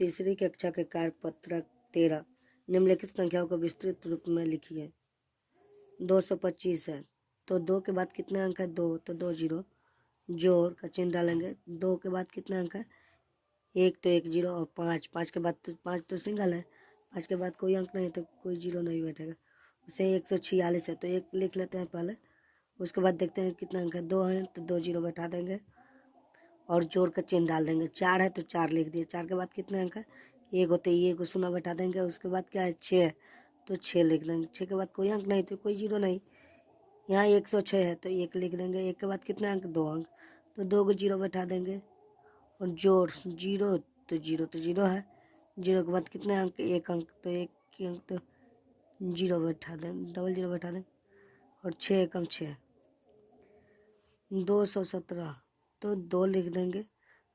तीसरी कक्षा के कार्यपत्रक 13 निम्नलिखित संख्याओं को विस्तृत रूप में लिखिए। 225 है तो 2 के बाद कितने अंक है? 2, तो 2 जीरो, जोड़ का चिन्ह डालेंगे। 2 के बाद कितने अंक है? 1, तो 1 जीरो, और 5 के बाद तो 5 तो सिंगल है, 5 के बाद कोई अंक नहीं है तो कोई जीरो नहीं बैठेगा। उसे 146 है तो 1 लिख लेते हैं पहले, उसके बाद देखते हैं कितना अंक है। 2 है तो 2 जीरो बैठा देंगे और जोड़ का चिन्ह डाल देंगे। 4 है तो 4 लिख दिए। 4 के बाद कितने अंक है? 1 होते ही 1 को शून्य बैठा देंगे। उसके बाद क्या है? 6 है तो 6 लिख देंगे। 6 के बाद कोई अंक नहीं तो कोई जीरो नहीं। यहाँ 106 है तो 1 लिख देंगे। 1 के बाद कितने अंक? 2 अंक, तो 2 को जीरो बैठा देंगे। और जोड़ जीरो तो जीरो है। जीरो के बाद कितने अंक? 1 अंक, तो 1 अंक तो जीरो बैठा दें, डबल जीरो बैठा दें। और 6 एकम 6, 217 तो 2 लिख देंगे।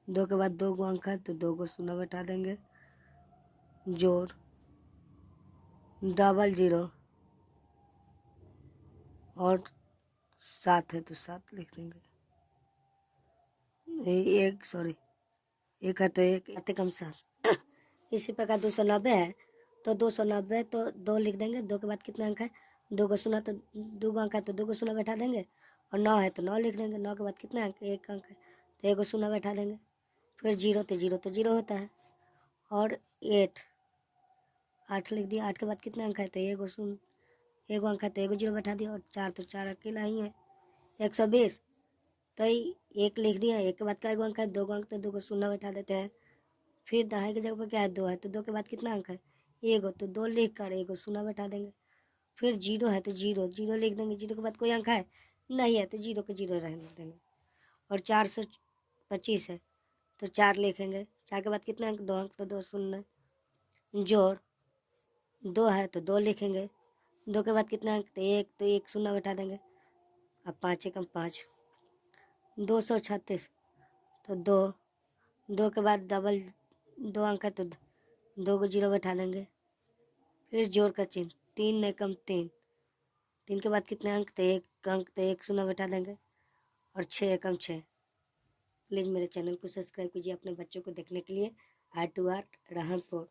2 के बाद 2 को अंक है तो 2 को शून्य बैठा देंगे। जोड़ डबल जीरो और 7 है तो 7 लिख देंगे। एक है तो एक आते कम 7। इसी प्रकार 290 है तो 290 तो 2 लिख देंगे। 2 के बाद कितने अंक है? 2 को शून्य, तो 2 को अंक है तो 2 को शून्य बैठा देंगे। और 9 है तो 9 लिख देंगे। 9 के बाद कितने अंक? 1 अंक है तो 1 को शून्य बैठा देंगे। फिर जीरो तो जीरो होता है। और 8 लिख दिया। 8 के बाद कितने अंक है? तो 1 को शून्य, 1 अंक है तो 1 को जीरो बैठा दिया। और 4 तो 4 अकेला ही है। 120 तो 1 लिख दिया। 1 के बाद क्या अंक है? 2 अंक, तो 2 को शून्य बैठा देते हैं। फिर दहाई की जगह पर क्या है? 2 है तो 2 के बाद कितना अंक है? 1 तो 2 लिख कर 1 को शून्य बैठा देंगे। फिर जीरो है तो जीरो लिख देंगे। जीरो के बाद कोई अंक है? नहीं है तो जीरो को जीरो रहने देंगे। और 425 है तो 4 लिखेंगे। 4 के बाद कितने अंक? 2 अंक, तो 2 शून्य। जोड़ 2 है तो 2 लिखेंगे। 2 के बाद कितने अंक? तो 1 शून्य बैठा देंगे। अब 5 एकम 5, 236 तो 2 के बाद डबल 2 अंक है तो 2 को जीरो बैठा देंगे। फिर जोड़ का चिन्ह, 3 एकम 3, 3 के बाद कितने अंक? तो 1 अंक, तो 1 शून्य बैठा देंगे। और 6 एकम 6। प्लीज़ मेरे चैनल को सब्सक्राइब कीजिए अपने बच्चों को देखने के लिए। R2R राहनपुर।